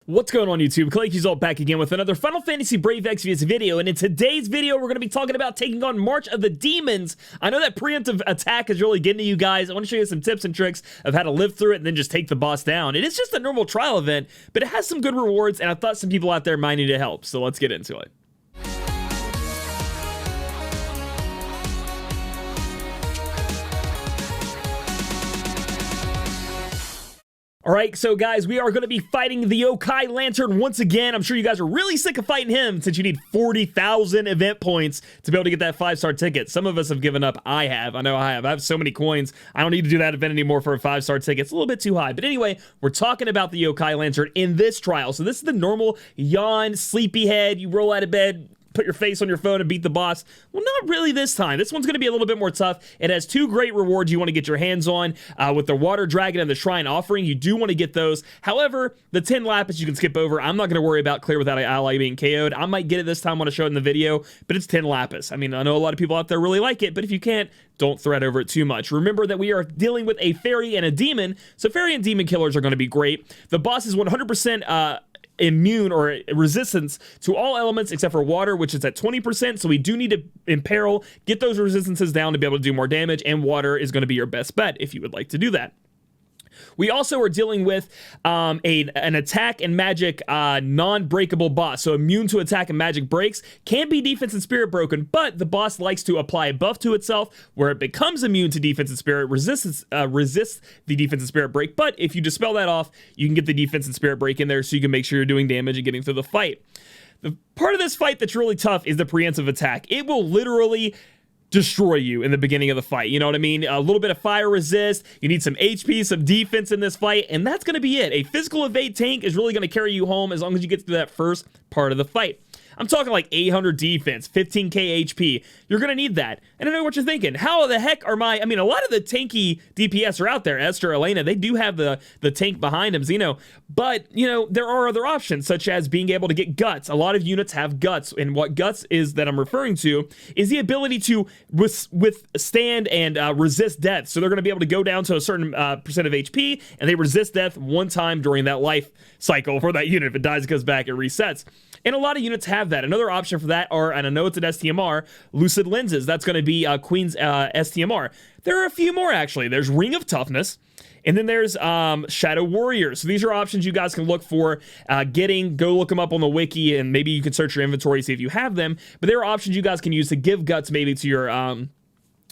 What's going on YouTube? Claic Yuzolt back again with another Final Fantasy Brave Exvius video, and in today's video we're going to be talking about taking on March of the Demons. I know that preemptive attack is really getting to you guys. I want to show you some tips and tricks of how to live through it and then just take the boss down. It is just a normal trial event, but it has some good rewards, and I thought some people out there might need help, so let's get into it. Alright, so guys, we are going to be fighting the Yokai Lantern once again. I'm sure you guys are really sick of fighting him since you need 40,000 event points to be able to get that 5-star ticket. Some of us have given up. I have. I know I have. I have so many coins. I don't need to do that event anymore for a 5-star ticket. It's a little bit too high. But anyway, we're talking about the Yokai Lantern in this trial. So this is the normal yawn, sleepyhead, you roll out of bed, put your face on your phone and beat the boss. Well, not really this time. This one's going to be a little bit more tough. It has two great rewards you want to get your hands on. With the Water Dragon and the Shrine Offering, you do want to get those. However, the 10 Lapis you can skip over. I'm not going to worry about clear without an ally being KO'd. I might get it this time when I show it in the video, but it's 10 Lapis. I mean, I know a lot of people out there really like it, but if you can't, don't thread over it too much. Remember that we are dealing with a fairy and a demon, so fairy and demon killers are going to be great. The boss is 100% immune or resistance to all elements except for water, which is at 20%, so we do need to imperil, get those resistances down to be able to do more damage, and water is going to be your best bet if you would like to do that. We also are dealing with an attack and magic non-breakable boss. So immune to attack and magic breaks, can be defense and spirit broken, but the boss likes to apply a buff to itself where it becomes immune to defense and spirit, resists the defense and spirit break. But if you dispel that off, you can get the defense and spirit break in there so you can make sure you're doing damage and getting through the fight. The part of this fight that's really tough is the preemptive attack. It will literally destroy you in the beginning of the fight. You know what I mean? A little bit of fire resist. You need some HP, some defense in this fight, and that's going to be it. A physical evade tank is really going to carry you home as long as you get to that first part of the fight. I'm talking like 800 defense, 15k HP. You're going to need that. And I know what you're thinking. How the heck are I mean, a lot of the tanky DPS are out there. Esther, Elena, they do have the tank behind them, Zeno. But, you know, there are other options, such as being able to get guts. A lot of units have guts. And what guts is that I'm referring to is the ability to withstand and resist death. So they're going to be able to go down to a certain percent of HP, and they resist death one time during that life cycle for that unit. If it dies, it goes back, it resets. And a lot of units have that. Another option for that are, and I know it's an STMR, Lucid Lenses. That's going to be Queen's STMR. There are a few more, actually. There's Ring of Toughness, and then there's Shadow Warriors. So these are options you guys can look for go look them up on the wiki, and maybe you can search your inventory, see if you have them. But there are options you guys can use to give guts maybe to your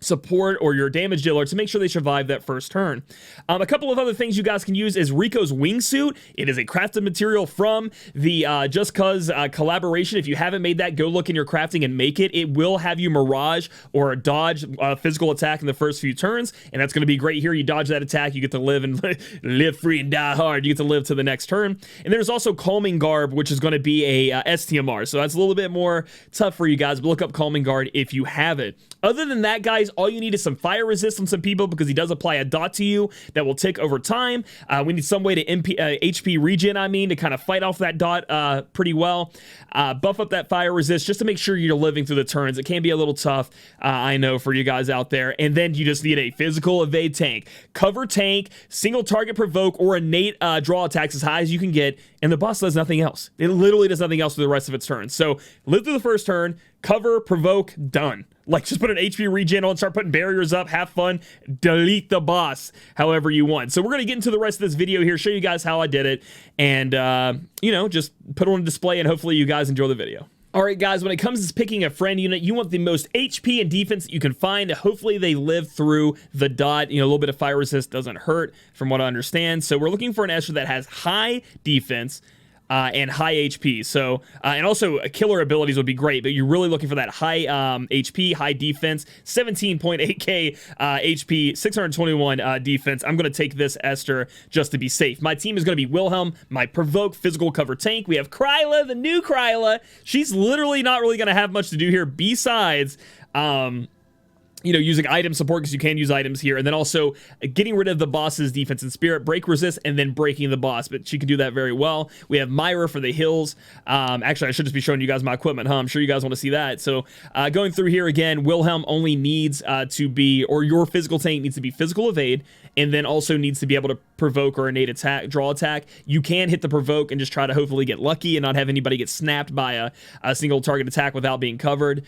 support or your damage dealer to make sure they survive that first turn. A couple of other things you guys can use is Rico's wingsuit. It is a crafted material from the Just Cause collaboration. If you haven't made that, go look in your crafting and make it. It will have you mirage or dodge physical attack in the first few turns, and that's going to be great here. You dodge that attack, you get to live and live free and die hard. You get to live to the next turn. And there's also Calming Garb, which is going to be a STMR, so that's a little bit more tough for you guys, but look up Calming Guard if you have it. Other than that, guys, all you need is some fire resist on some people because he does apply a dot to you that will tick over time. We need some way to HP regen, to kind of fight off that dot pretty well. Buff up that fire resist just to make sure you're living through the turns. It can be a little tough, I know, for you guys out there. And then you just need a physical evade tank. Cover tank, single target provoke, or innate draw attacks as high as you can get, and the boss does nothing else. It literally does nothing else for the rest of its turns. So live through the first turn, cover, provoke, done. Like, just put an HP regen on, start putting barriers up, have fun, delete the boss however you want. So we're going to get into the rest of this video here, show you guys how I did it, and, you know, just put it on display, and hopefully you guys enjoy the video. Alright guys, when it comes to picking a friend unit, you want the most HP and defense that you can find. Hopefully they live through the dot. You know, a little bit of fire resist doesn't hurt from what I understand. So we're looking for an Esther that has high defense, and high HP. So, and also killer abilities would be great, but you're really looking for that high HP, high defense, 17.8k HP, 621 defense. I'm going to take this Esther just to be safe. My team is going to be Wilhelm, my provoke physical cover tank. We have Kryla, the new Kryla. She's literally not really going to have much to do here besides you know, using item support because you can use items here, and then also getting rid of the boss's defense and spirit, break resist, and then breaking the boss, but she can do that very well. We have Myra for the hills. Actually, I should just be showing you guys my equipment, huh? I'm sure you guys want to see that. So going through here again, Wilhelm only needs to be, or your physical tank needs to be physical evade, and then also needs to be able to provoke or innate attack, draw attack. You can hit the provoke and just try to hopefully get lucky and not have anybody get snapped by a single target attack without being covered.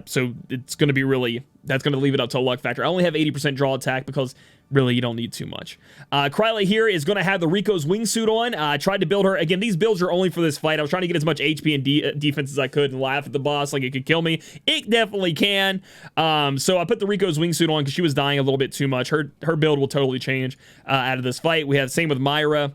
So it's going to be really, that's going to leave it up to a luck factor. I only have 80% draw attack because really you don't need too much. Claic here is going to have the Rico's wingsuit on. I tried to build her. Again, these builds are only for this fight. I was trying to get as much HP and defense as I could and laugh at the boss like it could kill me. It definitely can. So I put the Rico's wingsuit on because she was dying a little bit too much. Her build will totally change out of this fight. We have same with Myra.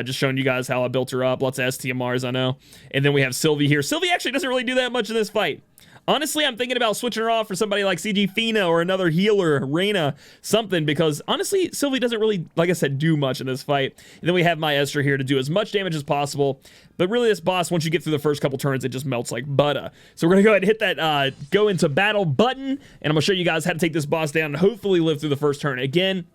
Just showing you guys how I built her up. Lots of STMRs, I know. And then we have Sylvie here. Sylvie actually doesn't really do that much in this fight. Honestly, I'm thinking about switching her off for somebody like CG Fina or another healer, Reyna, something, because honestly, Sylvie doesn't really, like I said, do much in this fight. And then we have my Esther here to do as much damage as possible. But really, this boss, once you get through the first couple turns, it just melts like butter. So we're going to go ahead and hit that go into battle button, and I'm going to show you guys how to take this boss down and hopefully live through the first turn. Again,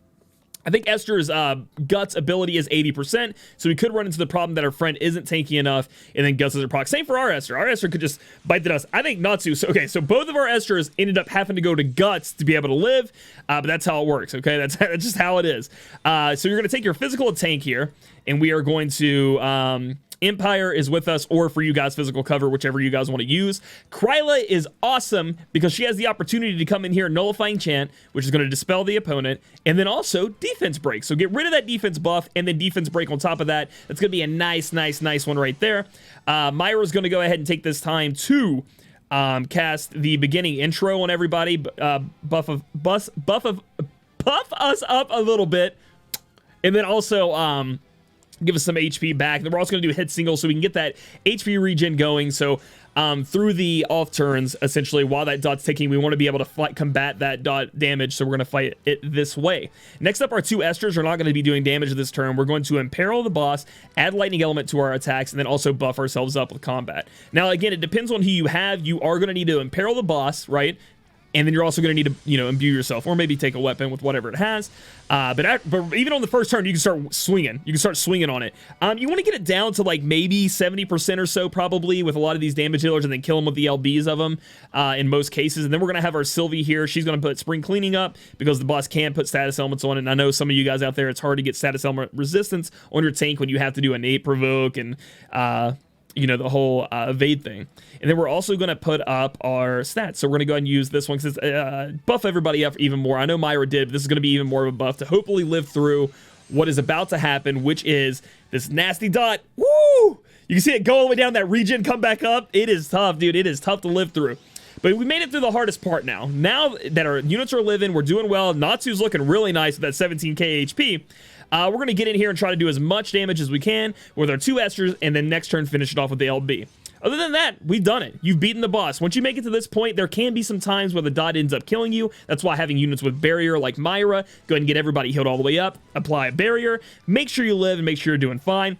I think Esther's Guts ability is 80%, so we could run into the problem that our friend isn't tanky enough, and then Guts is her proc. Same for our Esther. Our Esther could just bite the dust. I think Natsu. So, okay, so both of our Esters ended up having to go to Guts to be able to live, but that's how it works, okay? That's just how it is. So you're going to take your physical tank here, and we are going to... Empire is with us, or for you guys, physical cover, whichever you guys want to use. Kryla is awesome because she has the opportunity to come in here, nullifying chant, which is going to dispel the opponent, and then also defense break. So get rid of that defense buff, and then defense break on top of that. That's going to be a nice one right there. Myra's going to go ahead and take this time to cast the beginning intro on everybody, buff us up a little bit, and then also give us some HP back. And then we're also going to do a hit single so we can get that HP regen going. So through the off turns, essentially, while that dot's ticking, we want to be able to combat that dot damage, so we're going to fight it this way. Next up, our two Esters are not going to be doing damage this turn. We're going to imperil the boss, add lightning element to our attacks, and then also buff ourselves up with combat. Now, again, it depends on who you have. You are going to need to imperil the boss, right? And then you're also going to need to, you know, imbue yourself, or maybe take a weapon with whatever it has. But even on the first turn, you can start swinging. You can start swinging on it. You want to get it down to like maybe 70% or so, probably, with a lot of these damage dealers, and then kill them with the LBs of them in most cases. And then we're going to have our Sylvie here. She's going to put spring cleaning up because the boss can put status elements on it. And I know some of you guys out there, it's hard to get status element resistance on your tank when you have to do innate provoke and you know, the whole evade thing. And then we're also going to put up our stats. So we're going to go ahead and use this one because it's buff everybody up even more. I know Myra did, but this is going to be even more of a buff to hopefully live through what is about to happen, which is this nasty dot. Woo! You can see it go all the way down, that regen come back up. It is tough, dude. It is tough to live through. But we made it through the hardest part now. Now that our units are living, we're doing well. Natsu's looking really nice with that 17k HP. We're going to get in here and try to do as much damage as we can with our two Esters, and then next turn finish it off with the LB. Other than that, we've done it. You've beaten the boss. Once you make it to this point, there can be some times where the dot ends up killing you. That's why having units with barrier like Myra, go ahead and get everybody healed all the way up, apply a barrier, make sure you live, and make sure you're doing fine.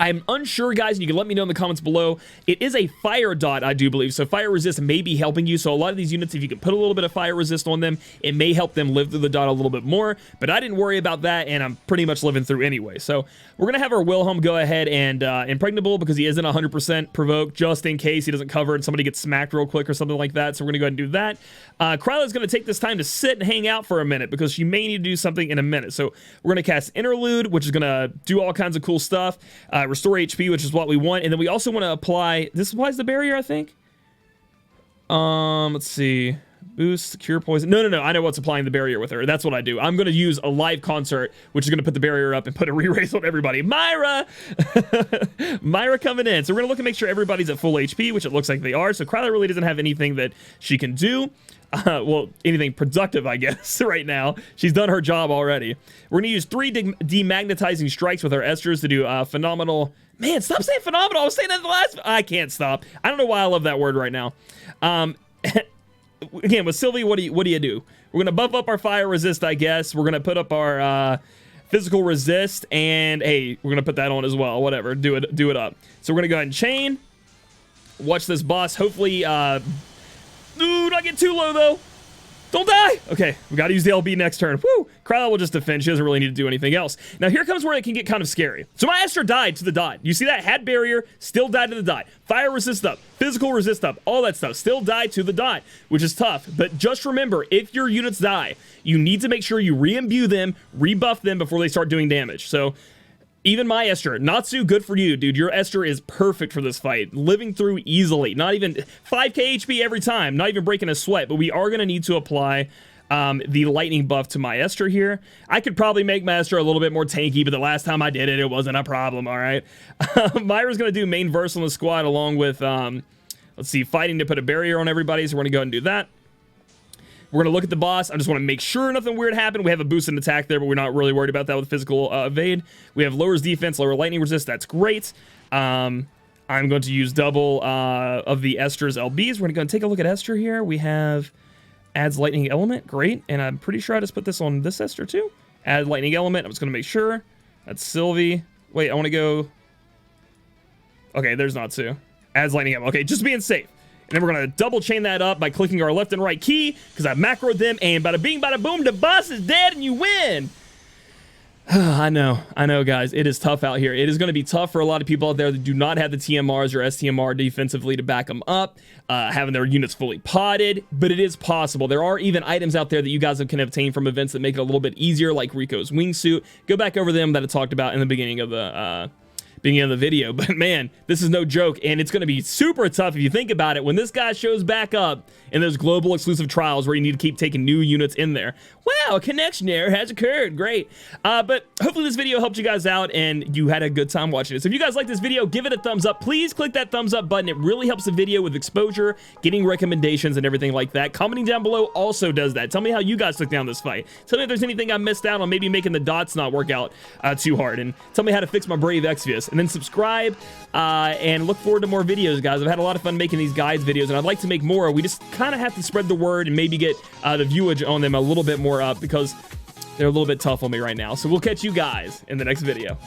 I'm unsure, guys, and you can let me know in the comments below. It is a fire dot, I do believe, so fire resist may be helping you. So a lot of these units, if you can put a little bit of fire resist on them, it may help them live through the dot a little bit more. But I didn't worry about that, and I'm pretty much living through anyway. So we're going to have our Wilhelm go ahead and impregnable because he isn't 100% provoke, just in case he doesn't cover and somebody gets smacked real quick or something like that. So we're going to go ahead and do that. Kryla is going to take this time to sit and hang out for a minute because she may need to do something in a minute. So we're going to cast Interlude, which is going to do all kinds of cool stuff. Restore HP, which is what we want. And then we also want to apply... This applies the barrier, I think? Let's see. Boost, cure poison. No. I know what's applying the barrier with her. That's what I do. I'm going to use a live concert, which is going to put the barrier up and put a re-raise on everybody. Myra! Myra coming in. So we're going to look and make sure everybody's at full HP, which it looks like they are. So Kryla really doesn't have anything that she can do. Well, anything productive, I guess, right now. She's done her job already. We're going to use 3 demagnetizing strikes with our Esters to do phenomenal... Man, stop saying phenomenal. I was saying that in the last... I can't stop. I don't know why I love that word right now. Again, with Sylvie, what do you do? We're going to buff up our fire resist, I guess. We're going to put up our physical resist, and hey, we're going to put that on as well. Whatever. Do it up. So we're going to go ahead and chain. Watch this boss. Hopefully... Ooh, not get too low, though. Don't die! Okay, we gotta use the LB next turn. Woo! Kryla will just defend. She doesn't really need to do anything else. Now here comes where it can get kind of scary. So my Esther died to the dot. You see that? Had barrier, still died to the dot. Fire resist up, physical resist up, all that stuff. Still died to the dot, which is tough. But just remember, if your units die, you need to make sure you re-imbue them, rebuff them before they start doing damage. So even my Esther, Natsu, good for you, dude. Your Esther is perfect for this fight. Living through easily. Not even 5k HP every time. Not even breaking a sweat. But we are going to need to apply the lightning buff to my Esther here. I could probably make my Esther a little bit more tanky, but the last time I did it, it wasn't a problem, all right? Myra's going to do main verse on the squad along with, let's see, fighting to put a barrier on everybody. So we're going to go ahead and do that. We're going to look at the boss. I just want to make sure nothing weird happened. We have a boost in attack there, but we're not really worried about that with physical evade. We have lowers defense, lower lightning resist. That's great. I'm going to use double of the Esther's LBs. We're going to take a look at Esther here. We have adds lightning element. Great. And I'm pretty sure I just put this on this Esther too. Add lightning element. I'm just going to make sure. That's Sylvie. Wait, I want to go. Okay, there's Natsu. Adds lightning element. Okay, just being safe. And then we're going to double chain that up by clicking our left and right key because I've macroed them, and bada bing, bada boom, the boss is dead and you win. I know, guys. It is tough out here. It is going to be tough for a lot of people out there that do not have the TMRs or STMR defensively to back them up, having their units fully potted, but it is possible. There are even items out there that you guys can obtain from events that make it a little bit easier, like Rico's wingsuit. Go back over them that I talked about in the beginning of the video, but man, this is no joke, and it's going to be super tough if you think about it when this guy shows back up in those global exclusive trials where you need to keep taking new units in there. Wow, a connection error has occurred. Great. But hopefully this video helped you guys out and you had a good time watching it. So if you guys like this video, give it a thumbs up. Please click that thumbs up button. It really helps the video with exposure, getting recommendations and everything like that. Commenting down below also does that. Tell me how you guys took down this fight. Tell me if there's anything I missed out on, maybe making the dots not work out too hard, and tell me how to fix my brave Exvius. And then subscribe and look forward to more videos, guys. I've had a lot of fun making these guides videos, and I'd like to make more. We just kind of have to spread the word and maybe get the viewage on them a little bit more up because they're a little bit tough on me right now. So we'll catch you guys in the next video.